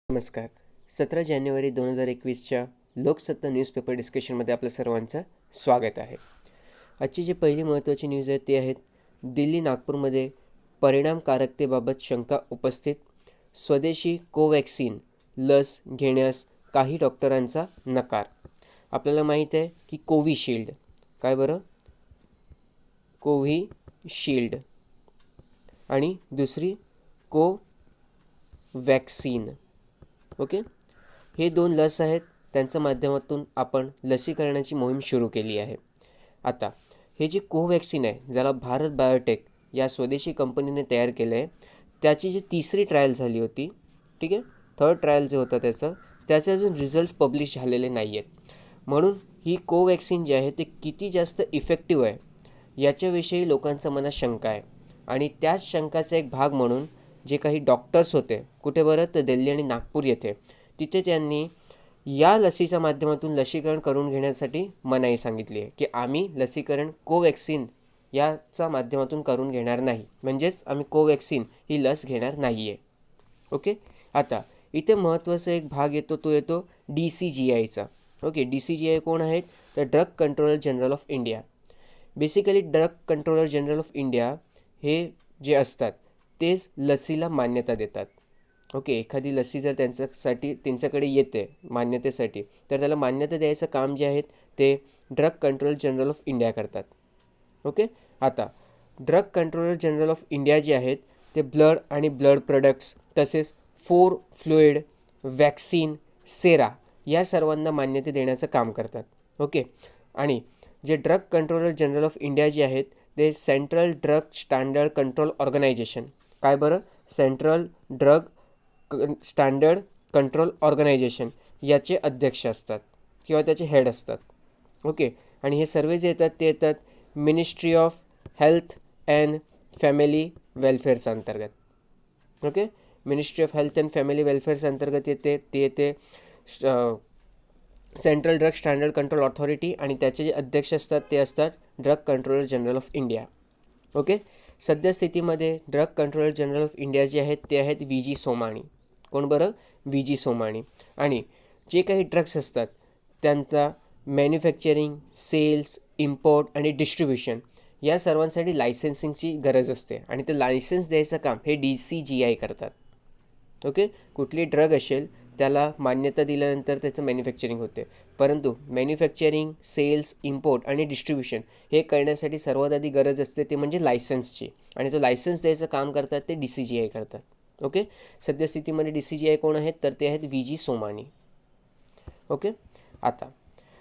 नमस्कार. 17 जानेवारी 2021च्या लोकसत्ता न्यूजपेपर डिस्कशनमध्ये आपलं सर्वांचं स्वागत आहे. आजची जी पहिली महत्त्वाची न्यूज आहे ते आहेत दिल्ली नागपूरमध्ये परिणामकारकतेबाबत शंका उपस्थित. स्वदेशी कोवॅक्सिन लस घेण्यास काही डॉक्टरांचा नकार. आपल्याला माहीत आहे की कोविशिल्ड काय बरं कोविशिल्ड आणि दुसरी कोवॅक्सिन. ओके, हे दोन लस आहेत, त्यांच्या माध्यमातून आपण लसीकरणाची मोहीम सुरू केली आहे. आता हे जे कोवॅक्सिन आहे ज्याला भारत बायोटेक या स्वदेशी कंपनीने तयार केलं आहे, त्याची जी तिसरी ट्रायल झाली होती, ठीक आहे, थर्ड ट्रायल जे होतं त्याचे अजून रिझल्ट्स पब्लिश झालेले नाही आहेत. म्हणून ही कोवॅक्सिन जे आहे ते किती जास्त इफेक्टिव्ह आहे याच्याविषयी लोकांच्या मनात शंका आहे. आणि त्याच शंकाचा एक भाग म्हणून जे काही डॉक्टर्स होते, कुठे बरं तर दिल्ली आणि नागपूर येथे, तिथे त्यांनी या लसीच्या माध्यमातून लसीकरण करून घेण्यासाठी मनाई सांगितली आहे की आम्ही लसीकरण कोवॅक्सिन याच्या माध्यमातून करून घेणार नाही, म्हणजेच आम्ही कोवॅक्सिन ही लस घेणार नाही आहे. ओके, आता इथे महत्त्वाचा एक भाग येतो, तो येतो DCGIचा. ओके, DCGI कोण आहेत तर drug controller general of India. Basically drug controller general of India हे जे असतात तेच लसीला मान्यता देतात. ओके, एखादी लसी जर त्यांच्याकडे येते मान्यतेसाठी, तर त्याला मान्यता द्यायचं काम जे आहे ते drug controller general of India करतात. ओके, आता drug controller general of India जे आहेत ते ब्लड आणि ब्लड प्रोडक्ट्स तसेच 4 फ्लुइड वॅक्सिन सेरा या सर्वांना मान्यता देण्याचं काम करतात. ओके, आणि जे drug controller general of India जे आहेत ते central drug standard control organisation काय बरं central drug standard control organisation याचे अध्यक्ष असतात किंवा त्याचे हेड असतात. ओके, आणि हे सर्व जे येतात ते येतात ministry of health and family वेलफेअरच्या अंतर्गत. Okay, ministry of health and family वेलफेअरच्या अंतर्गत येते central drug standard control authority, आणि त्याचे जे अध्यक्ष असतात ते असतात drug controller general of India. Okay, सद्यस्थितीमध्ये drug controller general of India जे आहेत ते आहेत VG सोमाणी. कोण बरं VG सोमाणी. आणि जे काही ड्रग्स असतात त्यांचा मॅन्युफॅक्चरिंग, सेल्स, इम्पोर्ट आणि डिस्ट्रीब्युशन या सर्वांसाठी लायसन्सिंगची गरज असते, आणि ते लायसन्स द्यायचं काम हे DCGI करतात. ओके, कुठली ड्रग असेल त्याला मान्यता दिल्यानंतर त्याचं मॅन्युफॅक्चरिंग होते, परंतु मॅन्युफॅक्चरिंग, सेल्स, इम्पोर्ट आणि डिस्ट्रीब्युशन हे करण्यासाठी सर्वात आधी गरज असते ते म्हणजे लायसन्सची, आणि तो लायसन्स द्यायचं काम करतात ते DCGI करतात. ओके, सद्यस्थितीमध्ये DCGI कोण आहेत तर ते आहेत VG सोमाणी. ओके, आता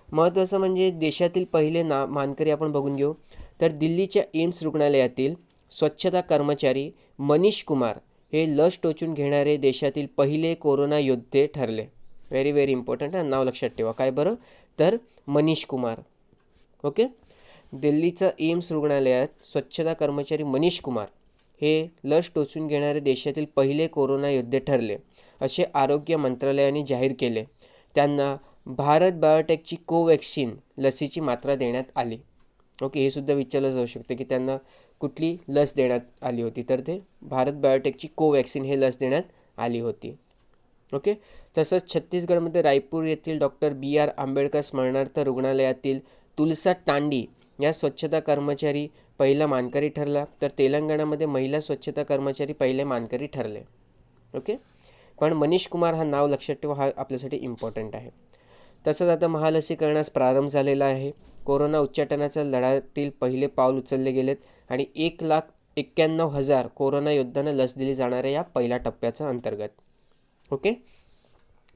महत्त्वाचं म्हणजे देशातील पहिले मानकरी आपण बघून घेऊ. तर दिल्लीच्या एम्स रुग्णालयातील स्वच्छता कर्मचारी मनीष कुमार हे लस टोचून घेणारे देशातील पहिले कोरोना योद्धे ठरले. व्हेरी व्हेरी इम्पॉर्टंट आहे, नाव लक्षात ठेवा. काय बरं तर मनीष कुमार. ओके, दिल्लीचं एम्स रुग्णालयात स्वच्छता कर्मचारी मनीष कुमार हे लस टोचून घेणारे देशातील पहिले कोरोना योद्धे ठरले असे आरोग्य मंत्रालयाने जाहीर केले. त्यांना भारत बायोटेकची कोवॅक्सिन लसीची मात्रा देण्यात आली. ओके, हे सुद्धा विचारलं जाऊ शकते की त्यांना कुठली लस देण्यात आली होती, तर ते भारत बायोटेकची कोवॅक्सिन हे लस देण्यात आली होती. ओके, तसंच छत्तीसगडमध्ये रायपूर येथील डॉक्टर BR आंबेडकर स्मरणार्थ रुग्णालयातील तुलसा टांडी या स्वच्छता कर्मचारी पहिला मानकरी ठरला, तर तेलंगणामध्ये महिला स्वच्छता कर्मचारी पहिले मानकरी ठरले. ओके, पण मनीष कुमार हा नाव लक्षात ठेवा, हा आपल्यासाठी इम्पॉर्टंट आहे. तसंच आता महालसीकरणास प्रारंभ झालेला आहे. कोरोना उच्चाटनाच्या लढ्यातील पहिले पाऊल उचलले गेलेत, आणि 1,91,000 कोरोना योद्ध्यांना लस दिली जाणार आहे या पहिल्या टप्प्याच्या अंतर्गत. ओके,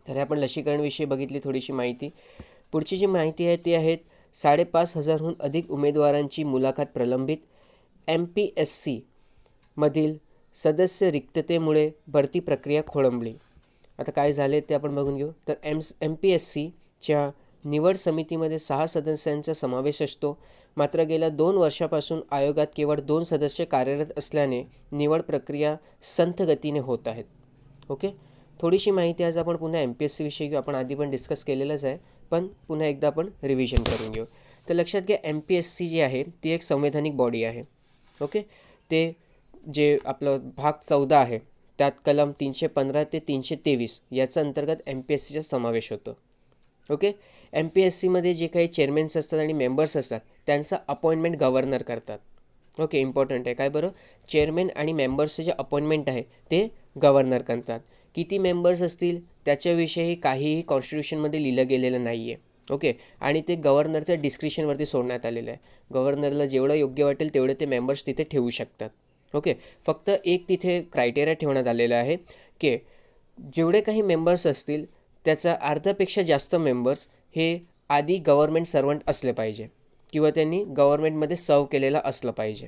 तर आपण लसीकरणविषयी बघितली थोडीशी माहिती. पुढची जी माहिती आहे ती आहेत 5,500हून अधिक उमेदवारांची मुलाखत प्रलंबित. MPSC मधील सदस्य रिक्ततेमुळे भरती प्रक्रिया खोळंबली. आता काय झाले ते आपण बघून घेऊ. तर MPSCच्या निवड समितीमध्ये 6 सदस्यांचा समावेश असतो, मात्र गेल्या 2 वर्षापासून आयोगात केवळ 2 सदस्य कार्यरत असल्याने निवड प्रक्रिया संथ गतीने होत आहेत. ओके, थोडीशी माहिती आज आपण पुन्हा MPSC विषयी घेऊ. आपण आधी पण डिस्कस केलेलंच आहे, पण पुन्हा एकदा आपण रिव्हिजन करून घेऊ. तर लक्षात घ्या, MPSC जी आहे ती एक संवैधानिक बॉडी आहे. ओके, ते जे आपलं भाग 14 आहे त्यात कलम 315 ते 323 याचा अंतर्गत MPSCचा समावेश होतो. ओके. MPSCमध्ये जे काही चेअरमॅन्स असतात आणि मेंबर्स असतात त्यांचा अपॉइंटमेंट गव्हर्नर करतात. ओके, इम्पॉर्टंट आहे. काय बरं, चेअरमॅन आणि मेंबर्सचे जे अपॉइंटमेंट आहे ते गव्हर्नर करतात. किती मेंबर्स असतील त्याच्याविषयी काहीही कॉन्स्टिट्यूशनमध्ये लिहिलं गेलेलं नाही आहे. ओके, आणि ते गव्हर्नरच्या डिस्क्रिप्शनवरती सोडण्यात आलेलं आहे. गव्हर्नरला जेवढं योग्य वाटेल तेवढे ते मेंबर्स तिथे ठेवू शकतात. ओके, फक्त एक तिथे क्रायटेरिया ठेवण्यात आलेला आहे की जेवढे काही मेंबर्स असतील त्याचा अर्ध्यापेक्षा जास्त मेंबर्स हे आधी गव्हर्नमेंट सर्वंट असले पाहिजे किंवा त्यांनी गव्हर्नमेंटमध्ये सर्व केलेलं असलं पाहिजे.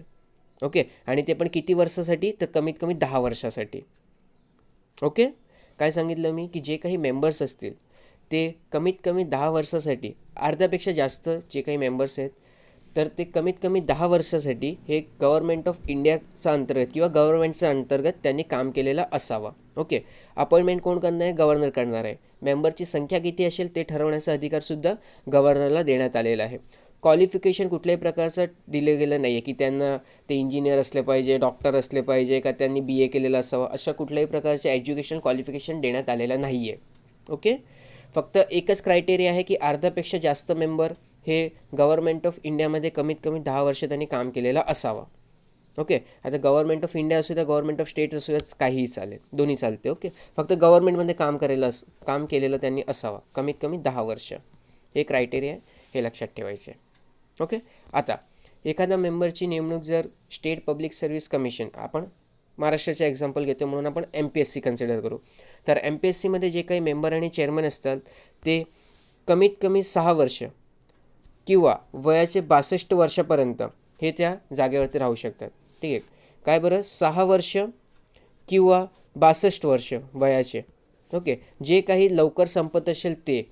ओके, आणि ते पण किती वर्षासाठी, तर कमीत कमी 10 वर्षासाठी. ओके, काय सांगितलं मी की जे काही मेंबर्स असतील ते कमीत कमी 10 वर्षासाठी, अर्ध्यापेक्षा जास्त जे काही मेंबर्स आहेत तर ते कमीत कमी 10 वर्षासाठी हे गव्हर्नमेंट ऑफ इंडियाचा अंतर्गत किंवा गव्हर्नमेंटच्या अंतर्गत त्यांनी काम केलेलं असावं. ओके, अपॉइंटमेंट कोण करणार आहे, गव्हर्नर करणार आहे. मेंबरची संख्या किती असेल ते ठरवण्याचा अधिकारसुद्धा गव्हर्नरला देण्यात आलेला आहे. क्वालिफिकेशन कुठल्याही प्रकारचं दिलं गेलं नाही आहे की त्यांना ते इंजिनियर असले पाहिजे, डॉक्टर असले पाहिजे का त्यांनी BA केलेलं असावं, अशा कुठल्याही प्रकारचे एज्युकेशन क्वालिफिकेशन देण्यात आलेलं नाही आहे. ओके, फक्त एकच क्रायटेरिया आहे की अर्ध्यापेक्षा जास्त मेंबर हे गव्हर्नमेंट ऑफ इंडियामध्ये कमीत कमी 10 वर्ष त्यांनी काम केलेलं असावं. ओके, आता गव्हर्नमेंट ऑफ इंडिया असू द्या, गव्हर्नमेंट ऑफ स्टेट असू द्या, काहीही चालेल, दोन्ही चालते. ओके, फक्त गव्हर्नमेंटमध्ये काम केलेलं त्यांनी असावं, कमीत कमी 10 वर्ष, हे क्रायटेरिया आहे, हे लक्षात ठेवायचे. ओके, आता एखाद्या मेंबरची नेमणूक जर स्टेट पब्लिक सर्व्हिस कमिशन, आपण महाराष्ट्राचे एक्झाम्पल घेतो म्हणून आपण MPSC कन्सिडर करू, तर MPSCमध्ये जे काही मेंबर आणि चेअरमन असतात ते कमीत कमी 6 वर्ष किंवा वयाचे 62 वर्षापर्यंत हे त्या जागेवरती राहू शकतात. ठीक आहे, काय बरं, 6 वर्ष किंवा 62 वर्ष वयाचे. ओके, जे काही लवकर संपत असेल ते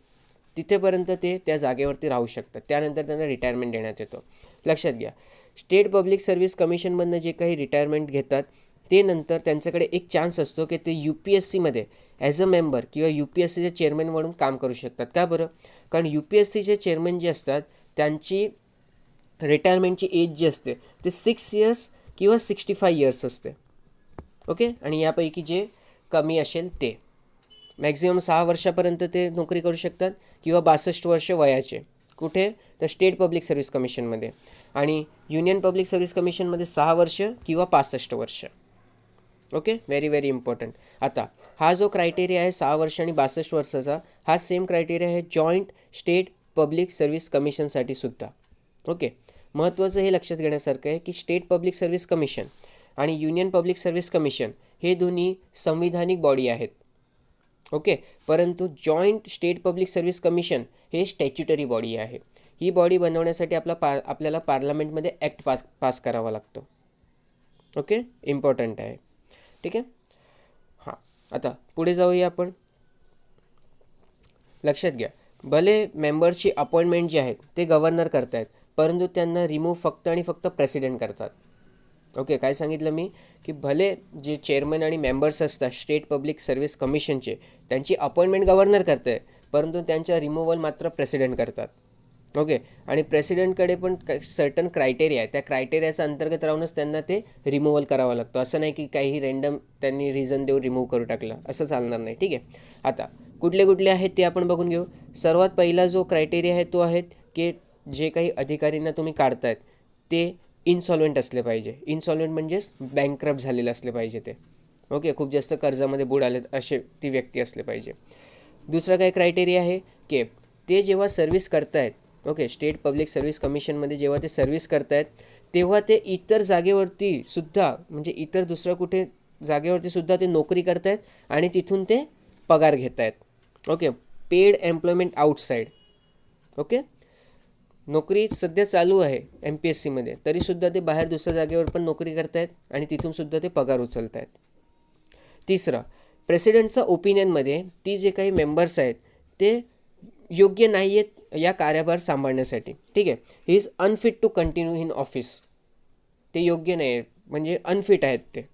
तिथेपर्यंत ते त्या जागेवरती राहू शकतात. त्यानंतर त्यांना रिटायरमेंट देण्यात येतो. लक्षात घ्या, स्टेट पब्लिक सर्व्हिस कमिशनमधनं जे काही रिटायरमेंट घेतात ते नंतर त्यांच्याकडे एक चान्स असतो की ते UPSCमध्ये ॲज अ मेंबर किंवा UPSCचे चेअरमन म्हणून काम करू शकतात. का बरं, कारण UPSCचे चेअरमन जे असतात त्यांची रिटायरमेंटची एज जी असते ते 6 इयर्स किंवा 65 इयर्स असते. ओके, आणि यापैकी जे कमी असेल ते मॅक्झिमम 6 वर्षापर्यंत ते नोकरी करू शकतात किंवा 62 वर्ष वयाचे. कुठे, तर स्टेट पब्लिक सर्व्हिस कमिशनमध्ये, आणि युनियन पब्लिक सर्व्हिस कमिशनमध्ये 6 वर्ष किंवा 65 वर्ष. Okay, very very important. आता हा जो क्रायटेरिया आहे 6 वर्ष आणि 62 वर्षाचा, हा सेम क्रायटेरिया आहे जॉईंट स्टेट पब्लिक सर्व्हिस कमिशनसाठी सुद्धा. ओके, महत्त्वाचं हे लक्षात घेण्यासारखं आहे की स्टेट पब्लिक सर्व्हिस कमिशन आणि युनियन पब्लिक सर्व्हिस कमिशन हे दोन्ही संविधानिक बॉडी आहेत. ओके, परंतु joint state public service commission हे स्टॅच्युटरी बॉडी आहे. ही बॉडी बनवण्यासाठी आपल्याला पार्लमेंटमध्ये ॲक्ट पास करावा लागतो. ओके, इम्पॉर्टंट आहे. ठीक आहे. हां, आता पुढे जाऊया आपण. लक्षात घ्या, भले मेंबरची अपॉइंटमेंट जे आहेत ते गव्हर्नर करतायत, परंतु त्यांना रिमूव्ह फक्त आणि फक्त प्रेसिडेंट करतात. ओके, काय सांगितलं मी की भले जे चेअरमन आणि मेंबर्स असतात स्टेट पब्लिक सर्व्हिस कमिशनचे त्यांची अपॉइंटमेंट गव्हर्नर करत आहे, परंतु त्यांच्या रिमूव्हल मात्र प्रेसिडेंट करतात. ओके, आणि प्रेसिडेंटकडे पण सर्टन क्रायटेरिया आहे, त्या क्रायटेरियाच्या अंतर्गत राहूनच त्यांना ते रिमूव्हल करावं लागतं. असं नाही की काही रँडम त्यांनी रिझन देऊन रिमूव्ह करू टाकलं, असं चालणार नाही. ठीक आहे, आता कुठले कुठले आहेत ते आपण बघून घेऊ. सर्वात पहिला जो क्रायटेरिया आहे तो आहे की जे काही अधिकारींना तुम्ही काढतायत ते इनसॉल्वेंट असले पाहिजे. इनसॉल्वेंट म्हणजेच बँकरप्ट झालेले असले पाहिजे ते. ओके, खूप जास्त कर्जामध्ये बुडालेत असे ती व्यक्ती असले पाहिजे. दुसरा काय क्रायटेरिया आहे की ते जेव्हा सर्व्हिस करतायत, ओके, स्टेट पब्लिक सर्व्हिस कमिशनमध्ये जेव्हा ते सर्व्हिस करतायत तेव्हा ते इतर जागेवरती सुद्धा, म्हणजे इतर दुसऱ्या कुठे जागेवरती सुद्धा ते नोकरी करतायत आणि तिथून ते पगार घेत आहेत. Okay, paid employment outside. Okay, नोकरी सध्या चालू आहे MPSCमध्ये, तरीसुद्धा ते बाहेर दुसऱ्या जागेवर पण नोकरी करत आहेत आणि तिथूनसुद्धा ते पगार उचलत आहेत. तिसरं, प्रेसिडेंटचा ओपिनियनमध्ये ती जे काही मेंबर्स आहेत ते योग्य नाही आहेत या कार्यभार सांभाळण्यासाठी. ठीक आहे, he is unfit to continue in office. ते योग्य नाही आहे, म्हणजे अनफिट आहेत ते.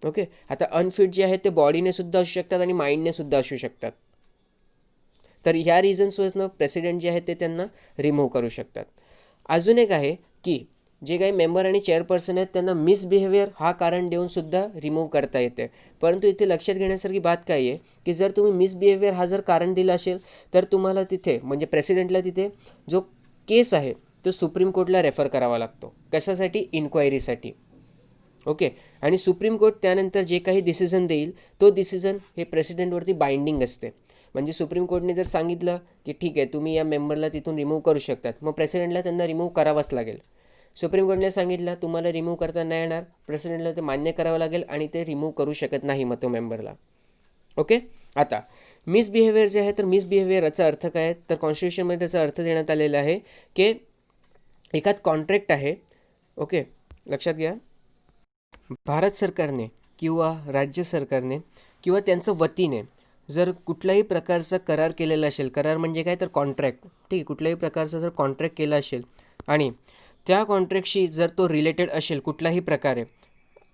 ओके, आता अनफिट जे आहेत ते बॉडीने सुद्धा असू शकतात आणि माइंडने सुद्धा असू शकतात. तर ह्या रिझन्सवरनं प्रेसिडेंट जे आहेत ते त्यांना रिमूव्ह करू शकतात. अजून एक आहे की जे काही मेंबर आणि चेअरपर्सन आहेत त्यांना मिसबिहेवियर हा कारण देऊन सुद्धा रिमूव्ह करता येते. परंतु इथे लक्षात घेण्यासारखी बात काय आहे की जर तुम्ही मिसबिहेवियर हा जर कारण दिला असेल तर तुम्हाला तिथे म्हणजे प्रेसिडेंटला तिथे जो केस आहे तो सुप्रीम कोर्टला रेफर करावा लागतो. कशासाठी? इन्क्वायरीसाठी. ओके. आणि सुप्रीम कोर्ट त्यानंतर जे काही डिसिजन देईल तो डिसिजन हे प्रेसिडेंटवरती बाइंडिंग असते. म्हणजे सुप्रीम कोर्टने जर सांगितलं की ठीक आहे तुम्ही या मेंबरला तिथून रिमूव्ह करू शकतात, मग प्रेसिडेंटला त्यांना रिमूव्ह करावंच लागेल. सुप्रीम कोर्टने सांगितलं तुम्हाला रिमूव्ह करता नाही येणार, प्रेसिडेंटला ते मान्य करावं लागेल आणि ते रिमूव्ह करू शकत नाही मग तो मेंबरला. ओके. आता मिसबिहेवियर जे आहे तर मिसबिहेवियर याचा अर्थ काय आहे तर कॉन्स्टिट्यूशनमध्ये त्याचा अर्थ देण्यात आलेला आहे की एखाद कॉन्ट्रॅक्ट आहे. ओके, लक्षात घ्या. भारत सरकारने किंवा राज्य सरकारने किंवा त्यांचं वतीने जर कुठल्याही प्रकारचा करार केलेला असेल, करार म्हणजे काय तर कॉन्ट्रॅक्ट, ठीक आहे, कुठल्याही प्रकारचा जर कॉन्ट्रॅक्ट केला असेल आणि त्या कॉन्ट्रॅक्टशी जर तो रिलेटेड असेल कुठल्याही प्रकारे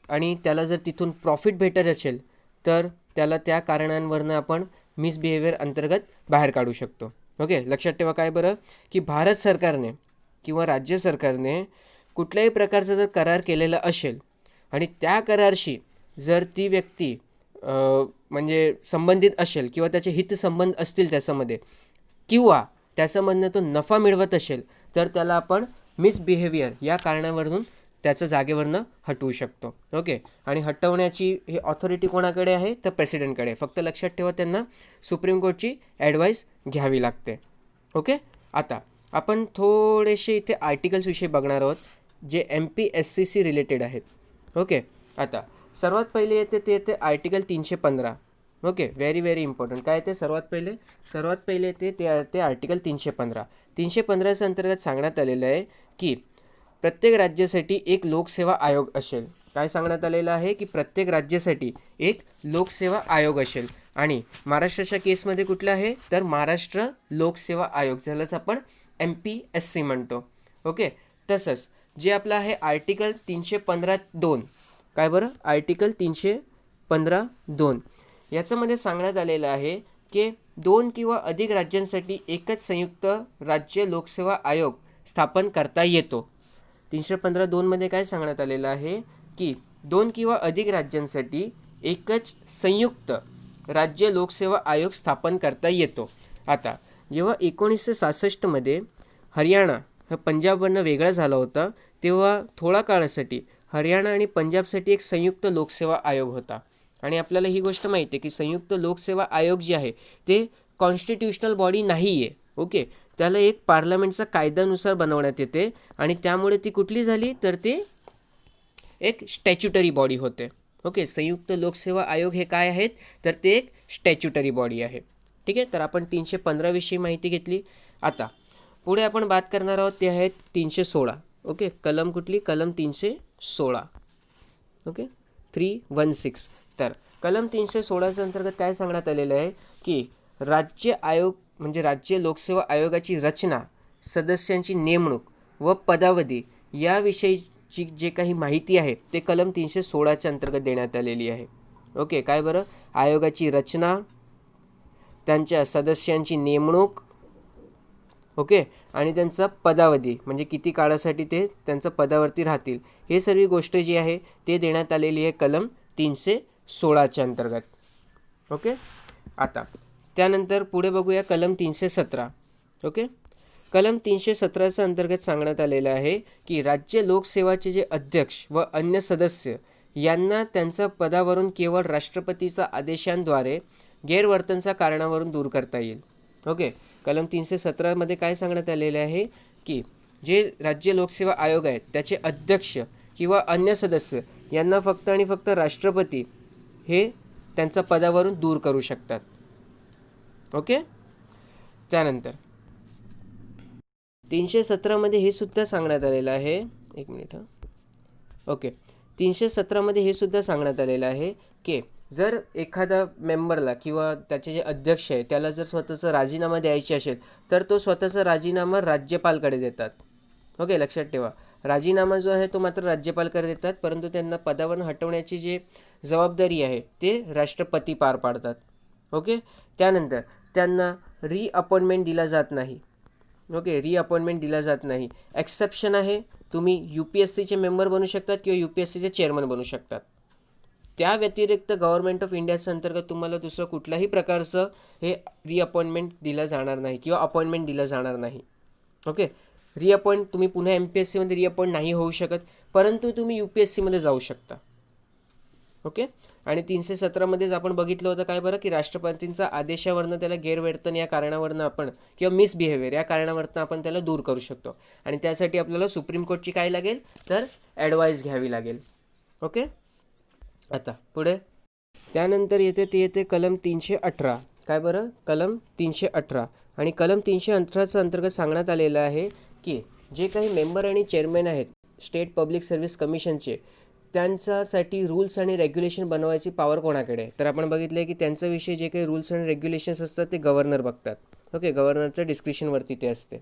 आणि त्याला जर तिथून प्रॉफिट भेटत असेल तर त्याला त्या कारणांवरनं आपण मिसबिहेवियर अंतर्गत बाहेर काढू शकतो. ओके, लक्षात ठेवा काय बरं की भारत सरकारने किंवा राज्य सरकारने कुठल्याही प्रकारचा जर करार केलेला असेल आणि त्या करारशी जर ती व्यक्ती म्हणजे संबंधित असेल किंवा त्याचे हितसंबंध असतील त्याच्यामध्ये किंवा त्याच्यामधनं तो नफा मिळवत असेल तर त्याला आपण मिसबिहेवियर या कारणावरून त्याचं जागेवरनं हटवू शकतो. ओके. आणि हटवण्याची ही ऑथॉरिटी कोणाकडे आहे तर प्रेसिडेंटकडे. फक्त लक्षात ठेवा त्यांना सुप्रीम कोर्टची ॲडवाईस घ्यावी लागते. ओके. आता आपण थोडेसे इथे आर्टिकल्सविषयी बघणार आहोत जे MPSC रिलेटेड आहेत. ओके. आता सर्वात पहिले येते ते येते आर्टिकल 315. Okay, very important. काय ते सर्वात पहिले येते ते आर्टिकल 315. 315च्या अंतर्गत सांगण्यात आलेलं आहे की प्रत्येक राज्यासाठी एक लोकसेवा आयोग असेल. काय सांगण्यात आलेलं आहे की प्रत्येक राज्यासाठी एक लोकसेवा आयोग असेल आणि महाराष्ट्राच्या केसमध्ये कुठलं आहे तर महाराष्ट्र लोकसेवा आयोग, ज्यालाच आपण MPSC म्हणतो. ओके. तसंच जे आपलं आहे आर्टिकल 315(2), काय बरं आर्टिकल 315(2) याच्यामध्ये सांगण्यात आलेलं आहे की 2 किंवा अधिक राज्यांसाठी एकच संयुक्त राज्य लोकसेवा आयोग स्थापन करता येतो. 315(2) काय सांगण्यात आलेलं आहे की 2 किंवा अधिक राज्यांसाठी एकच संयुक्त राज्य लोकसेवा आयोग स्थापन करता येतो. आता जेव्हा 1966मध्ये हरियाणा हा पंजाबवरनं वेगळा झाला होता तेव्हा थोडा काळासाठी हरियाणा आणि पंजाबसाठी एक संयुक्त लोकसेवा आयोग होता. आणि आपल्याला ही गोष्ट माहिती आहे की संयुक्त लोकसेवा आयोग जे आहे ते कॉन्स्टिट्यूशनल बॉडी नाही आहे. ओके. त्याला एक पार्लमेंटचा कायद्यानुसार बनवण्यात येते आणि त्यामुळे ती कुठली झाली तर ते एक स्टॅच्युटरी बॉडी होते. ओके. संयुक्त लोकसेवा आयोग हे काय आहेत तर ते एक स्टॅच्युटरी बॉडी आहे. ठीक आहे. तर आपण 315 विषयी माहिती घेतली. आता पुढे आपण बात करणार आहोत ते आहेत 316. ओके. कलम कुठली? कलम 316. ओके, 316. तर कलम 316च्या अंतर्गत काय सांगण्यात आलेलं आहे की राज्य आयोग म्हणजे राज्य लोकसेवा आयोगाची रचना, सदस्यांची नेमणूक व पदावधी याविषयीची जे काही माहिती आहे ते कलम 316च्या अंतर्गत देण्यात आलेली आहे. ओके. काय बरं आयोगाची रचना, त्यांच्या सदस्यांची नेमणूक, ओके, आणि त्यांचा पदावधी म्हणजे किती काळासाठी ते त्यांच्या पदावरती राहतील, हे सर्व गोष्ट जी आहे ते देण्यात आलेली आहे कलम 316च्या अंतर्गत. ओके. आता त्यानंतर पुढे बघूया कलम 317. ओके. कलम 317च्या अंतर्गत सांगण्यात आलेलं आहे की राज्य लोकसेवाचे जे अध्यक्ष व अन्य सदस्य यांना त्यांच्या पदावरून केवळ राष्ट्रपतीचा आदेशांद्वारे गैरवर्तनच्या कारणावरून दूर करता येईल. ओके. कलम 317मध्ये काय सांगण्यात आलेले आहे की जे राज्य लोकसेवा आयोग आहेत त्याचे अध्यक्ष किंवा अन्य सदस्य यांना फक्त आणि फक्त राष्ट्रपती हे त्यांच्या पदावरून दूर करू शकतात. ओके. त्यानंतर 317मध्ये हे सुद्धा सांगण्यात आलेलं आहे, एक मिनिट हां. ओके. 317मध्ये हे सुद्धा सांगण्यात आलेलं आहे की जर एखादा मेंबरला किंवा त्याचे जे अध्यक्ष आहे त्याला जर स्वतःचा राजीनामा द्यायचे असेल तर तो स्वतःचा राजीनामा राज्यपालकडे देतात. ओके, लक्षात ठेवा. राजीनामा जो आहे तो मात्र राज्यपालकडे देतात, परंतु त्यांना पदावरून हटवण्याची जी जबाबदारी आहे ते राष्ट्रपती पार पाडतात. ओके. त्यानंतर त्यांना रिअपॉइंटमेंट दिला जात नाही. ओके, रिअपॉइंटमेंट दिला जात नाही. एक्सेप्शन आहे, तुम्ही UPSCचे मेंबर बनू शकतात किंवा UPSCचे चेअरमन बनू शकतात. त्या व्यतिरिक्त गव्हर्नमेंट ऑफ इंडियाच्या अंतर्गत तुम्हाला दुसरं कुठल्याही प्रकारचं हे रिअपॉइंटमेंट दिलं जाणार नाही किंवा अपॉइंटमेंट दिलं जाणार नाही. ओके, रिअपॉइंट तुम्ही पुन्हा MPSCमध्ये रिअपॉइंट नाही होऊ शकत, परंतु तुम्ही UPSCमध्ये जाऊ शकता. ओके, आणि 317मध्येच आपण बघितलं होतं काय बरं, की राष्ट्रपतींचा आदेशावरनं त्याला गैरवर्तन या कारणावरनं आपण किंवा मिसबिहेवियर या कारणावरनं आपण त्याला दूर करू शकतो. आणि त्यासाठी आपल्याला सुप्रीम कोर्टची काय लागेल, तर ॲडवाईस घ्यावी लागेल. ओके, आता पुढे त्यानंतर येते कलम 318. काय बरं, कलम 318. आणि कलम 318च्या अंतर्गत सांगण्यात आलेलं आहे की जे काही मेंबर आणि चेअरमॅन आहेत स्टेट पब्लिक सर्व्हिस कमिशनचे, त्यांच्यासाठी रूल्स आणि रेग्युलेशन बनवायची पॉवर कोणाकडे आहे, तर आपण बघितलं आहे की त्यांच्याविषयी जे काही रूल्स आणि रेग्युलेशन्स असतात ते गव्हर्नर बघतात. ओके, गव्हर्नरचं डिस्क्रिप्शनवरती ते असते.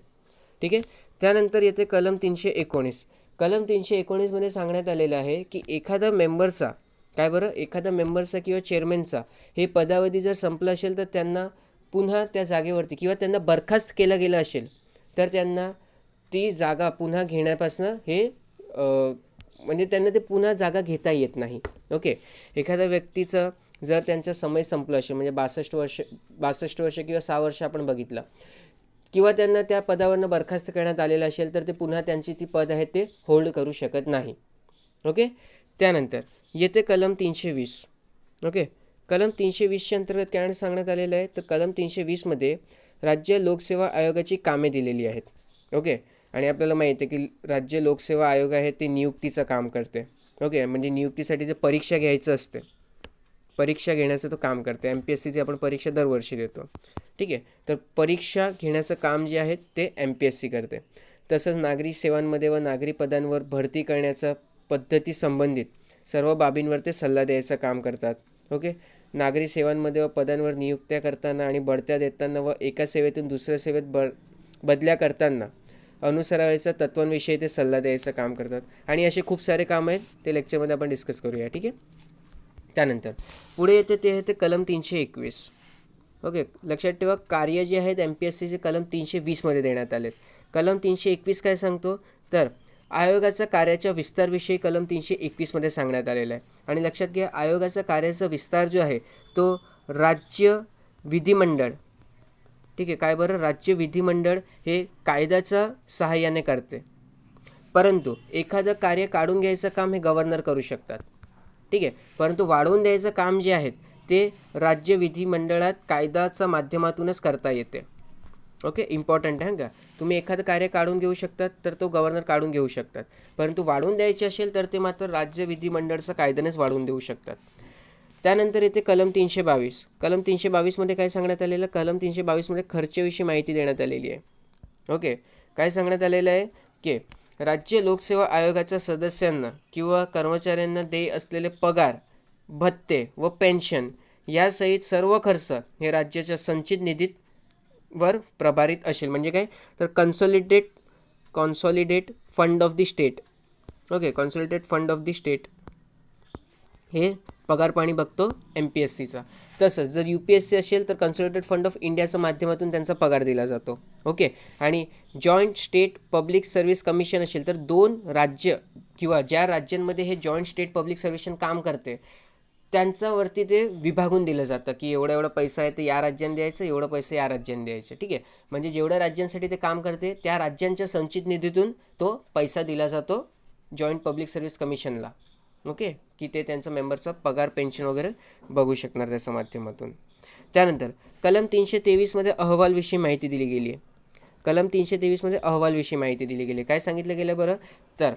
ठीक आहे, त्यानंतर येते कलम 319. कलम 319मध्ये सांगण्यात आलेलं आहे की एखादा मेंबरचा काय बरं, एखादा मेंबरचा किंवा चेअरमॅनचा हे पदावधी जर संपलं असेल तर त्यांना पुन्हा त्या जागेवरती किंवा त्यांना बरखास्त केलं गेलं असेल तर त्यांना ती जागा पुन्हा घेण्यापासून हे म्हणजे त्यांना ते पुन्हा जागा घेता येत नाही. ओके, एखाद्या व्यक्तीचं जर त्यांचा समय संपलं असेल म्हणजे 62 वर्ष किंवा 6 वर्ष आपण बघितलं, किंवा त्यांना त्या पदावरनं बरखास्त करण्यात आलेलं असेल तर ते पुन्हा त्यांची ती पद आहे ते होल्ड करू शकत नाही. ओके, त्यानंतर येते कलम 320. ओके, कलम 320च्या अंतर्गत काय सांगण्यात आलेलं आहे, तर कलम 320मध्ये राज्य लोकसेवा आयोगाची कामे दिलेली आहेत. ओके, आणि आपल्याला माहिती आहे की राज्य लोकसेवा आयोग आहे ते नियुक्तीचं काम करते. ओके, म्हणजे नियुक्तीसाठी जे परीक्षा घ्यायचं असते, परीक्षा घेण्याचं तो काम करते. MPSCची आपण परीक्षा दरवर्षी देतो. ठीक आहे, तर परीक्षा घेण्याचं काम जे आहे ते MPSC करते. तसंच नागरी सेवांमध्ये व नागरी पदांवर भरती करण्याच्या पद्धती संबंधित सर्व बाबींवर ते सल्ला द्यायचं काम करतात. ओके, नागरी सेवांमध्ये व पदांवर नियुक्त्या करताना आणि बढत्या देताना व एका सेवेतून दुसऱ्या सेवेत बदल्या करताना अनुसरायच्या तत्वांविषयी ते सल्ला द्यायचं काम करतात. आणि असे खूप सारे काम आहेत, ते लेक्चरमध्ये आपण डिस्कस करूया. ठीक आहे, त्यानंतर पुढे येते ते कलम 321. ओके, लक्षात ठेवा कार्य जे आहेत MPSCचे कलम 320मध्ये देण्यात आलेत. कलम 321 काय सांगतो, तर आयोगाच्या कार्याच्या विस्तारविषयी कलम 321मध्ये सांगण्यात आलेलं आहे. आणि लक्षात घ्या, आयोगाचा कार्याचा विस्तार जो आहे तो राज्य विधिमंडळ, ठीक आहे, काय बरं, राज्य विधिमंडळ हे कायद्याच्या सहाय्याने करते, परंतु एखादं कार्य काढून घ्यायचं काम हे गव्हर्नर करू शकतात. ठीक आहे, परंतु वाढवून द्यायचं काम जे आहे ते राज्य विधिमंडळात कायद्याच्या माध्यमातूनच करता येते. ओके, इम्पॉर्टंट आहे का, तुम्ही एखादं कार्य काढून घेऊ शकतात तर तो गव्हर्नर काढून घेऊ शकतात, परंतु वाढवून द्यायचे असेल तर ते मात्र राज्य विधिमंडळाचं कायद्यानेच वाढवून देऊ शकतात. त्यानंतर येते कलम 322. कलम 322मध्ये काय सांगण्यात आलेलं, कलम 322मध्ये खर्चाविषयी माहिती देण्यात आलेली आहे. ओके, काय सांगण्यात आलेलं आहे की राज्य लोकसेवा आयोगाच्या सदस्यांना किंवा कर्मचाऱ्यांना देय असलेले पगार, भत्ते व पेन्शन यासहित सर्व खर्च हे राज्याच्या संचित निधीत वर प्रभारित असेल. म्हणजे काय, तर consolidate fund of the state. Okay, consolidate fund of the state हे पगार पाणी बघतो MPSCचा. तसंच जर UPSC असेल तर कन्सॉलिडेटेड फंड ऑफ इंडियाच्या माध्यमातून त्यांचा पगार दिला जातो. ओके, आणि joint state public service commission असेल तर 2 राज्य किंवा ज्या राज्यांमध्ये हे जॉईंट स्टेट पब्लिक सर्व्हिस काम करते त्यांच्यावरती ते विभागून दिलं जातं की एवढा पैसा आहे ते या राज्यांनी द्यायचं, एवढं पैसे या राज्यांनी द्यायचं. ठीक आहे, म्हणजे जेवढ्या राज्यांसाठी ते काम करते त्या राज्यांच्या संचित निधीतून तो पैसा दिला जातो जॉईंट पब्लिक सर्व्हिस कमिशनला. ओके, की ते त्यांचा मेंबरचा पगार पेन्शन वगैरे बघू शकणार त्याच्या माध्यमातून. त्यानंतर कलम 323मध्ये अहवालविषयी माहिती दिली गेली आहे. कलम 323मध्ये अहवालविषयी माहिती दिली गेली. काय सांगितलं गेलं बरं, तर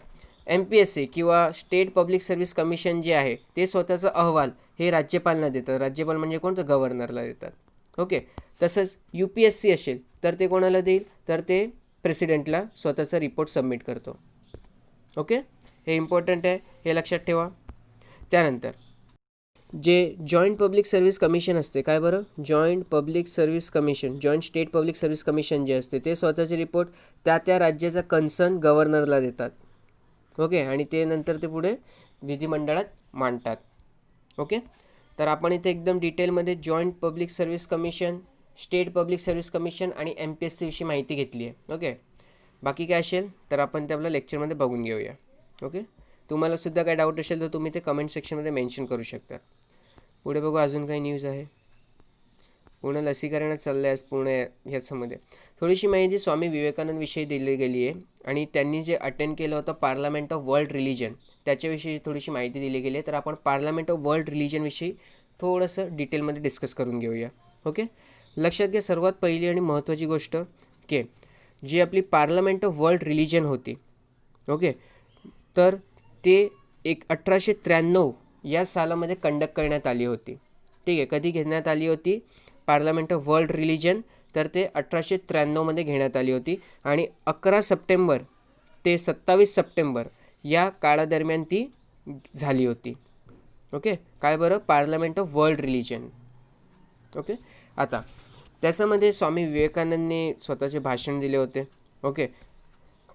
MPSC किंवा स्टेट पब्लिक सर्व्हिस कमिशन जे आहे ते स्वतःचा अहवाल हे राज्यपालांना देतात. राज्यपाल म्हणजे कोण, तर गव्हर्नरला देतात. ओके, तसंच UPSC असेल तर ते कोणाला देईल, तर ते प्रेसिडेंटला स्वतःचा रिपोर्ट सबमिट करतो. ओके, हे इम्पॉर्टंट आहे, हे लक्षात ठेवा. त्यानंतर जे जॉईंट पब्लिक सर्व्हिस कमिशन असते, काय बरं, joint public service commission, joint state public service commission जे असते ते स्वतःचे रिपोर्ट त्या राज्याचा कन्सर्न गव्हर्नरला देतात. ओके, आणि ते नंतर ते पुढे विधिमंडळात मांडतात. ओके, तर आपण इथे एकदम डिटेलमध्ये joint public service commission, state public service commission आणि MPSC विषयी माहिती घेतली आहे. ओके, बाकी काय असेल तर आपण ते आपल्या लेक्चरमध्ये बघून घेऊया. ओके, तुम्हाला सुद्धा काय डाऊट असेल तर तुम्ही ते कमेंट सेक्शनमध्ये मेन्शन करू शकता. पुढे बघू अजून काही न्यूज आहे. पूर्ण लसीकरणच चाललं आहे आज पूर्ण ह्याच्यामध्ये. थोडीशी माहिती स्वामी विवेकानंदविषयी दिली गेली आहे आणि त्यांनी जे अटेंड केलं होतं पार्लमेंट ऑफ वर्ल्ड रिलिजन त्याच्याविषयी थोडीशी माहिती दिली गेली आहे. तर आपण पार्लमेंट ऑफ वर्ल्ड रिलिजनविषयी थोडंसं डिटेलमध्ये डिस्कस करून घेऊया. ओके, लक्षात घ्या सर्वात पहिली आणि महत्त्वाची गोष्ट की जी आपली पार्लमेंट ऑफ वर्ल्ड रिलिजन होती. ओके, तर ते 1893 या सालामध्ये कंडक्ट करण्यात आली होती. ठीक आहे, कधी घेण्यात आली होती पार्लमेंट ऑफ वर्ल्ड रिलिजन, तर ते 1893 घेण्यात आली होती आणि 11 सप्टेंबर ते 27 सप्टेंबर या काळादरम्यान ती झाली होती. ओके, काय बरं, parliament of world religion. Okay, आता त्याच्यामध्ये स्वामी विवेकानंदने स्वतःचे भाषण दिले होते. ओके,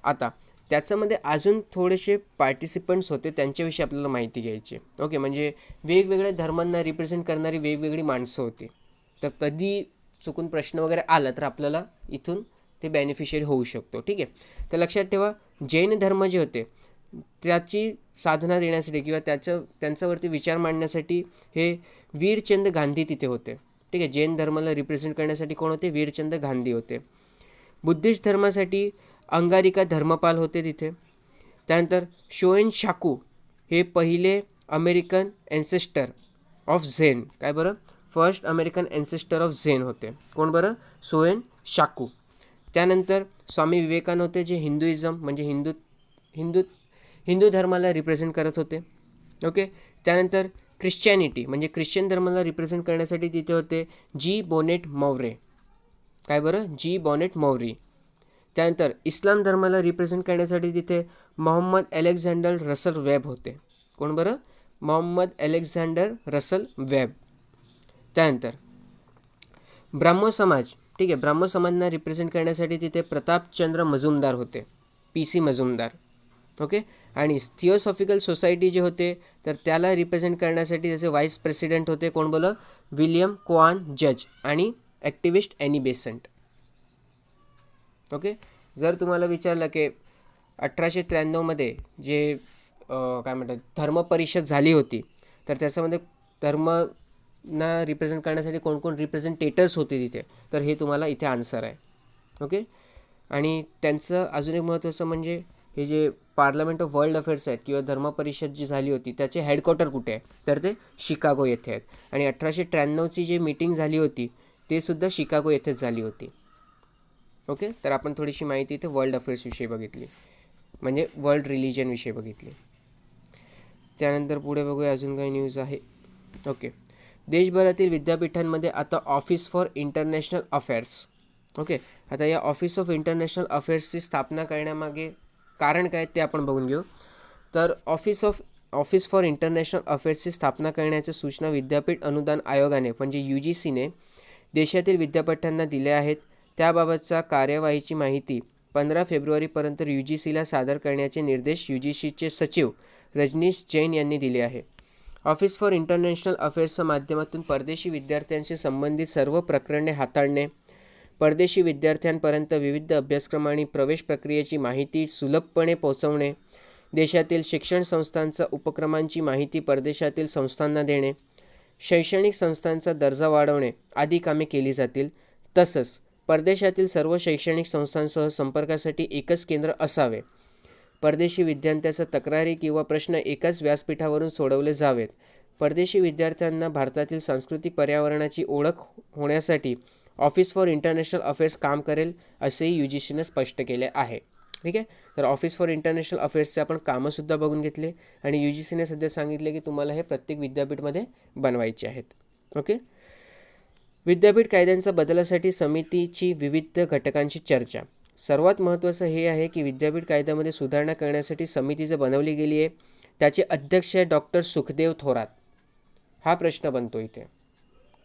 आता त्याच्यामध्ये अजून थोडेसे पार्टिसिपंट्स होते, त्यांच्याविषयी आपल्याला माहिती घ्यायची. ओके, म्हणजे वेगवेगळ्या धर्मांना रिप्रेझेंट करणारी वेगवेगळी माणसं होती. तर कधी चुकून प्रश्न वगैरे आला तर आपल्याला इथून ते बेनिफिशियरी होऊ शकतो. ठीक आहे, तर लक्षात ठेवा जैन धर्म जे होते त्याची साधना देण्यासाठी किंवा त्यांच्यावरती विचार मांडण्यासाठी हे वीरचंद गांधी तिथे होते. ठीक आहे, जैन धर्माला रिप्रेझेंट करण्यासाठी कोण होते, वीरचंद गांधी होते. बुद्धिस्ट धर्मासाठी अंगारिका धर्मपाल होते तिथे. त्यानंतर शोएन शाकू हे पहिले अमेरिकन एन्सेस्टर ऑफ झेन, काय बरं, first American ancestor of Zen होते. कोण बरं, शोएन शाकू. त्यानंतर स्वामी विवेकानंद होते जे हिंदुइझम म्हणजे हिंदू धर्माला रिप्रेझेंट करत होते. ओके, त्यानंतर ख्रिश्चॅनिटी म्हणजे ख्रिश्चन धर्माला रिप्रेझेंट करण्यासाठी तिथे होते जी बॉनेट मौर्य, काय बरं, जी बॉनेट मौर्य. त्यानंतर इस्लाम धर्माला रिप्रेझेंट करण्यासाठी तिथे मोहम्मद अलेक्झांडर रसल वेब होते. कोण बरं, मोहम्मद अलेक्झांडर रसल वेब. त्यानंतर ब्राह्मो समाज, ठीक आहे, ब्राह्मो समाजांना रिप्रेझेंट करण्यासाठी तिथे प्रतापचंद्र मजुमदार होते, PC मजुमदार. ओके, आणि थिओसॉफिकल सोसायटी जे होते तर त्याला रिप्रेझेंट करण्यासाठी त्याचे व्हाईस प्रेसिडेंट होते. कोण बोलं, विलियम क्वान जज आणि ॲक्टिव्हिस्ट ॲनी बेसंट. ओके, जर तुम्हाला विचारलं की 1893 जे काय म्हणतात धर्मपरिषद झाली होती तर त्याच्यामध्ये धर्मना रिप्रेझेंट करण्यासाठी कोण कोण रिप्रेझेंटेटर्स होते तिथे, तर हे तुम्हाला इथे आन्सर आहे. ओके, आणि त्यांचं अजून एक महत्त्वाचं म्हणजे हे जे पार्लमेंट ऑफ वर्ल्ड अफेअर्स आहेत किंवा धर्मपरिषद जी झाली होती त्याचे हेडक्वार्टर कुठे आहे, तर ते शिकागो येथे आहेत. आणि 1893 जी मीटिंग झाली होती ते सुद्धा शिकागो येथेच झाली होती. ओके, तर आपण थोडीशी माहिती इथे वर्ल्ड अफेअर्सविषयी बघितली, म्हणजे वर्ल्ड रिलिजनविषयी बघितली. त्यानंतर पुढे बघूया अजून काही न्यूज आहे. ओके, देशभरातील विद्यापीठांमध्ये आता office for international affairs. Okay, आता या ऑफिस ऑफ इंटरनॅशनल अफेअर्सची स्थापना करण्यामागे कारण काय ते आपण बघून घेऊ. तर ऑफिस फॉर इंटरनॅशनल अफेअर्सची स्थापना करण्याच्या सूचना विद्यापीठ अनुदान आयोगाने म्हणजे UGCने देशातील विद्यापीठांना दिल्या आहेत. त्याबाबतचा कार्यवाहीची माहिती 15 फेब्रुवारीपर्यंत UGCला सादर करण्याचे निर्देश UGCचे सचिव रजनीश जैन यांनी दिले आहे. ऑफिस फॉर इंटरनॅशनल अफेअर्सच्या माध्यमातून परदेशी विद्यार्थ्यांशी संबंधित सर्व प्रकरणे हाताळणे, परदेशी विद्यार्थ्यांपर्यंत विविध अभ्यासक्रम आणि प्रवेश प्रक्रियेची माहिती सुलभपणे पोहोचवणे, देशातील शिक्षण संस्थांच्या उपक्रमांची माहिती परदेशातील संस्थांना देणे, शैक्षणिक संस्थांचा दर्जा वाढवणे आदी कामे केली जातील. तसंच परदेशातील सर्व शैक्षणिक संस्थांसह संपर्कासाठी एकच केंद्र असावे, परदेशी विद्यार्थ्यांच्या तक्रारी किंवा प्रश्न एकाच व्यासपीठावरून सोडवले जावेत, परदेशी विद्यार्थ्यांना भारतातील सांस्कृतिक पर्यावरणाची ओळख होण्यासाठी ऑफिस फॉर इंटरनॅशनल अफेअर्स काम करेल असेही UGCने स्पष्ट केले आहे. ठीक आहे, तर ऑफिस फॉर इंटरनॅशनल अफेअर्सचे आपण कामंसुद्धा बघून घेतले आणि UGCने सध्या सांगितले की तुम्हाला हे प्रत्येक विद्यापीठमध्ये बनवायचे आहेत. ओके, विद्यापीठ कायद्यांच्या बदलासाठी समितीची विविध घटकांची चर्चा. सर्वात महत्त्वाचं हे आहे की विद्यापीठ कायद्यामध्ये सुधारणा करण्यासाठी समिती जी बनवली गेली आहे त्याचे अध्यक्ष आहे डॉक्टर सुखदेव थोरात. हा प्रश्न बनतो इथे.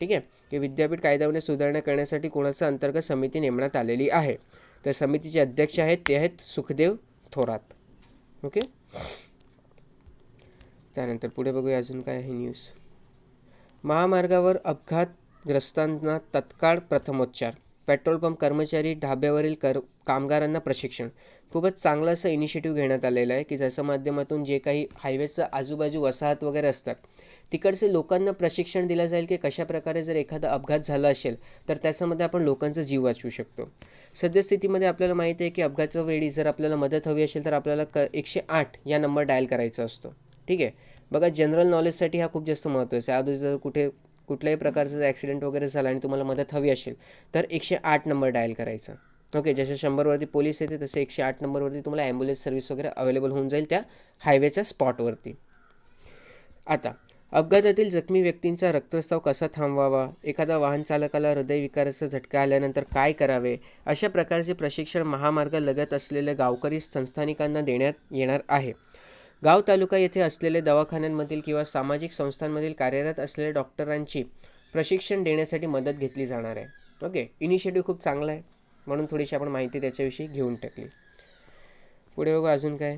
ठीक आहे, की विद्यापीठ कायद्यामध्ये सुधारणा करण्यासाठी कोणाचा अंतर्गत समिती नेमण्यात आलेली आहे, तर समितीचे अध्यक्ष आहेत ते आहेत सुखदेव थोरात. ओके, त्यानंतर पुढे बघूया अजून काय आहे न्यूज. महामार्गावर अपघात ग्रस्तांना तत्काळ प्रथमोपचार, पेट्रोल पंप कर्मचारी, ढाब्यावरील कामगारांना प्रशिक्षण. खूपच चांगलं असं इनिशिएटिव्ह घेण्यात आलेलं आहे की ज्याच्या माध्यमातून जे काही हायवेचं आजूबाजू वसाहत वगैरे असतात तिकडचे लोकांना प्रशिक्षण दिलं जाईल की कशाप्रकारे जर एखादा अपघात झाला असेल तर त्याच्यामध्ये आपण लोकांचा जीव वाचवू शकतो. सद्यस्थितीमध्ये आपल्याला माहिती आहे की अपघाताच्या वेळी जर आपल्याला मदत हवी असेल तर आपल्याला 108 या नंबर डायल करायचा असतो. ठीक आहे. बघा, जनरल नॉलेजसाठी हा खूप जास्त महत्त्वाचा आहे. आधी जर कुठल्याही प्रकारचा जर ॲक्सिडेंट वगैरे झाला आणि तुम्हाला मदत हवी असेल तर 108 नंबर डायल करायचा. ओके. जसे 100वरती पोलीस येते तसे 108 नंबरवरती तुम्हाला ॲम्ब्युलन्स सर्व्हिस वगैरे अवेलेबल होऊन जाईल त्या हायवेच्या स्पॉटवरती. आता अपघातातील जखमी व्यक्तींचा रक्तस्राव कसा थांबवावा, एखादा वाहन चालकाला हृदयविकाराचा झटका आल्यानंतर काय करावे, अशा प्रकारचे प्रशिक्षण महामार्गालगत असलेल्या गावकरी संस्थानिकांना देण्यात येणार आहे. गाव तालुका येथे असलेले दवाखान्यांमधील किंवा सामाजिक संस्थांमधील कार्यरत असलेल्या डॉक्टरांची प्रशिक्षण देण्यासाठी मदत घेतली जाणार आहे. ओके. इनिशिएटिव्ह खूप चांगला आहे म्हणून थोडीशी आपण माहिती त्याच्याविषयी घेऊन टाकली. पुढे बघू अजून काय.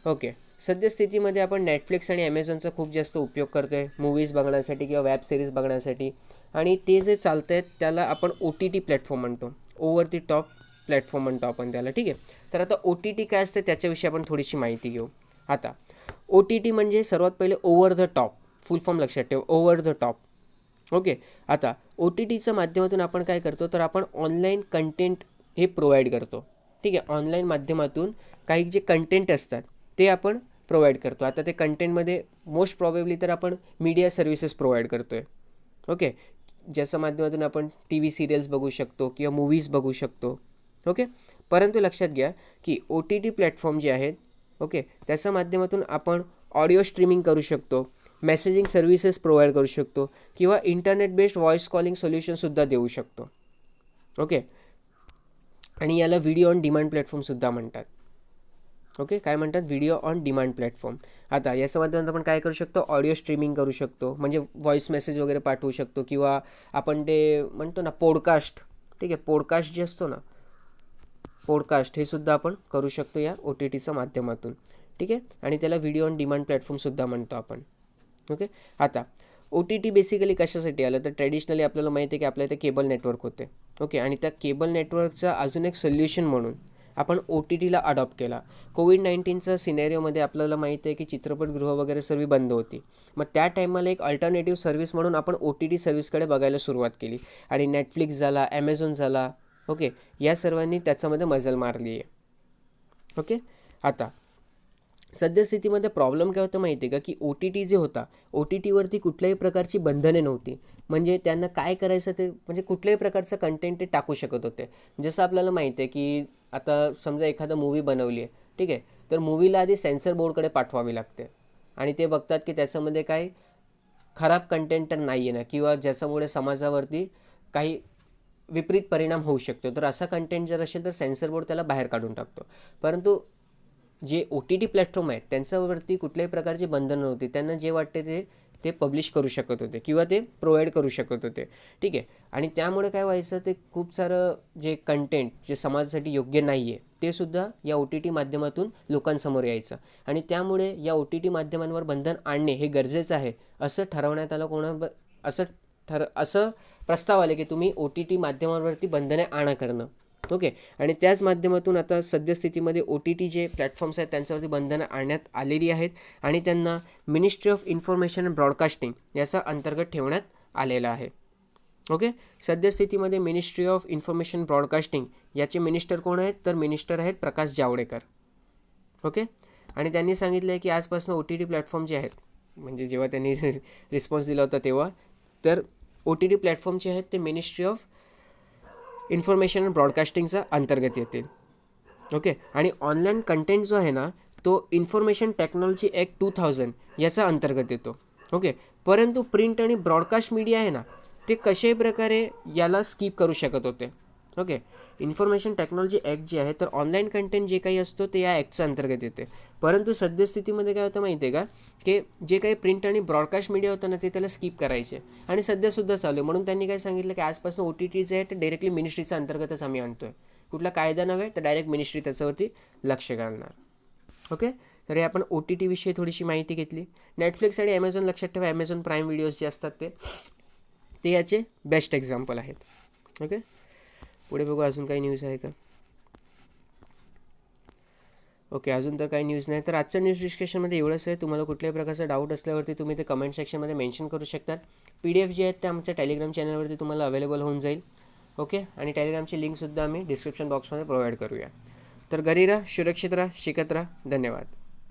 ओके. सद्यस्थितीमध्ये आपण नेटफ्लिक्स आणि ॲमेझॉनचा खूप जास्त उपयोग करतो आहे मूवीज बघण्यासाठी किंवा वेब सिरीज बघण्यासाठी. आणि ते जे चालतं आहेत त्याला आपण OTT प्लॅटफॉर्म म्हणतो, ओव्हर दी टॉप प्लॅटफॉर्म म्हणतो आपण त्याला. ठीक आहे. तर आता OTT काय असतं त्याच्याविषयी आपण थोडीशी माहिती घेऊ. आता OTT म्हणजे सर्वात पहिले over the top, full form लक्षात ठेव, ओव्हर द टॉप. ओके. आता OTTच्या माध्यमातून आपण काय करतो तर आपण ऑनलाईन कंटेंट हे प्रोव्हाइड करतो. ठीक आहे. ऑनलाईन माध्यमातून काही जे कंटेंट असतात ते आपण प्रोव्हाइड करतो. आता ते कंटेंटमध्ये मोस्ट प्रॉबेबली तर आपण मीडिया सर्व्हिसेस प्रोव्हाइड करतो आहे. ओके. ज्याच्या माध्यमातून आपण TV सिरियल्स बघू शकतो किंवा मूव्हीज बघू शकतो. ओके. परंतु लक्षात घ्या की OTT प्लॅटफॉर्म जे आहेत, ओके, त्याच्या माध्यमातून आपण ऑडिओ स्ट्रीमिंग करू शकतो, मेसेजिंग सर्व्हिसेस प्रोव्हाइड करू शकतो किंवा इंटरनेट बेस्ड व्हॉइस कॉलिंग सोल्युशनसुद्धा देऊ शकतो. ओके. आणि याला व्हिडिओ ऑन डिमांड प्लॅटफॉर्मसुद्धा म्हणतात. ओके. काय म्हणतात? Video on demand platform. आता याच्या माध्यमातून आपण काय करू शकतो, ऑडिओ स्ट्रीमिंग करू शकतो, म्हणजे व्हॉइस मेसेज वगैरे पाठवू शकतो किंवा आपण ते म्हणतो ना पॉडकास्ट. ठीक आहे. पॉडकास्ट जे असतो ना, पॉडकास्ट हे सुद्धा आपण करू शकतो या OTTच्या माध्यमातून. ठीक आहे. आणि त्याला व्हिडिओ ऑन डिमांड प्लॅटफॉर्मसुद्धा म्हणतो आपण. ओके. आता OTT बेसिकली कशासाठी आलं तर ट्रेडिशनली आपल्याला माहिती आहे की आपल्या इथे केबल नेटवर्क होते. ओके. आणि त्या केबल नेटवर्कचा अजून एक सोल्युशन म्हणून आपण OTTला अडॉप्ट केला. कोविड-19च्या सिनेरिओमध्ये आपल्याला माहिती आहे की चित्रपटगृह वगैरे सर्व बंद होती. मग त्या टाईमाला एक अल्टरनेटिव्ह सर्व्हिस म्हणून आपण OTT सर्व्हिसकडे बघायला सुरुवात केली आणि नेटफ्लिक्स झाला, ॲमेझॉन झाला, ओके, या सर्वांनी त्याच्यामध्ये मजल मारली आहे. ओके. आता सद्यस्थितीमध्ये प्रॉब्लेम काय होतं माहिती आहे का की OTT जे होता, OTTवरती कुठल्याही प्रकारची बंधने नव्हती. म्हणजे त्यांना काय करायचं ते म्हणजे कुठल्याही प्रकारचं कंटेंट ते टाकू शकत होते. जसं आपल्याला माहिती आहे की आता समजा एखादा मूवी बनवली आहे, ठीक आहे, तर मूवीला आधी सेन्सर बोर्डकडे पाठवावी लागते आणि ते बघतात की त्याच्यामध्ये काही खराब कंटेंट तर नाही आहे ना किंवा ज्याच्यामुळे समाजावरती काही विपरीत परिणाम होऊ शकतो. तर असा कंटेंट जर असेल तर सेन्सर बोर्ड त्याला बाहेर काढून टाकतो. परंतु जे OTT प्लॅटफॉर्म आहेत त्यांच्यावरती कुठल्याही प्रकारची बंधनं नव्हती. त्यांना जे वाटते ते पब्लिश करू शकत होते किंवा ते प्रोव्हाइड करू शकत होते. ठीक आहे. आणि त्यामुळे काय व्हायचं ते खूप सारं जे कंटेंट जे समाजासाठी योग्य नाही आहे ते सुद्धा या OTT माध्यमातून लोकांसमोर यायचं आणि त्यामुळे या OTT माध्यमांवर बंधन आणणे हे गरजेचं आहे असं ठरवण्यात आलं. असं प्रस्ताव आले की तुम्ही OTT माध्यमांवरती बंधने आणा करणं. ओके. आणि त्याच माध्यमातून आता सद्यस्थितीमध्ये OTT जे प्लॅटफॉर्म्स आहेत त्यांच्यावरती बंधनं आणण्यात आलेली आहेत आणि त्यांना ministry of information and broadcasting याचा अंतर्गत ठेवण्यात आलेला आहे. ओके. सद्यस्थितीमध्ये मिनिस्ट्री ऑफ इन्फॉर्मेशन ब्रॉडकास्टिंग याचे मिनिस्टर कोण आहेत तर मिनिस्टर आहेत प्रकाश जावडेकर. ओके. आणि त्यांनी सांगितलं आहे की आजपासून OTT प्लॅटफॉर्म जे आहेत म्हणजे जेव्हा त्यांनी रिस्पॉन्स दिला होता तेव्हा तर OTT प्लॅटफॉर्म जे आहेत ते मिनिस्ट्री ऑफ इन्फॉर्मेशन अँड ब्रॉडकास्टिंगचा अंतर्गत येतील. ओके. आणि ऑनलाईन कंटेंट जो आहे ना तो इन्फॉर्मेशन टेक्नॉलॉजी ॲक्ट 2000 याचा अंतर्गत येतो. ओके. परंतु प्रिंट आणि ब्रॉडकास्ट मीडिया आहे ना ते कशाही प्रकारे याला स्किप करू शकत होते. ओके. इन्फॉर्मेशन टेक्नॉलॉजी ॲक्ट जे आहे तर ऑनलाईन कंटेंट जे काही असतो ते या ॲक्टच्या अंतर्गत येते. परंतु सद्यस्थितीमध्ये काय होतं माहिती आहे का की जे काही प्रिंट आणि ब्रॉडकास्ट मीडिया होतं ना ते त्याला स्किप करायचे आणि सध्यासुद्धा चालू आहे. म्हणून त्यांनी काय सांगितलं की आजपासून OTT जे आहे ते डायरेक्टली मिनिस्ट्रीच्या अंतर्गतच आम्ही आणतो आहे. कुठला कायदा नव्हे तर डायरेक्ट मिनिस्ट्री त्याच्यावरती लक्ष घालणार. ओके. तर हे आपण OTT विषयी थोडीशी माहिती घेतली. नेटफ्लिक्स आणि ॲमेझॉन लक्षात ठेवा, ॲमेझॉन प्राईम व्हिडिओज जे असतात ते ते याचे बेस्ट एक्झाम्पल आहेत. ओके, पुढे बघू अजून काही न्यूज आहे का. ओके, अजून तर काही न्यूज नाही. तर आजच्या न्यूज डिस्कशनमध्ये एवढंच आहे. तुम्हाला कुठल्याही प्रकारचा डाऊट असल्यावरती तुम्ही ते कमेंट सेक्शनमध्ये मेन्शन करू शकतात. PDF जे आहेत ते आमच्या टेलिग्राम चॅनलवरती तुम्हाला अवेलेबल होऊन जाईल. ओके, आणि टेलिग्रामची लिंकसुद्धा आम्ही डिस्क्रिप्शन बॉक्समध्ये प्रोव्हाइड करूया. तर घरी राहा, सुरक्षित राहा, शिकत राहा. धन्यवाद.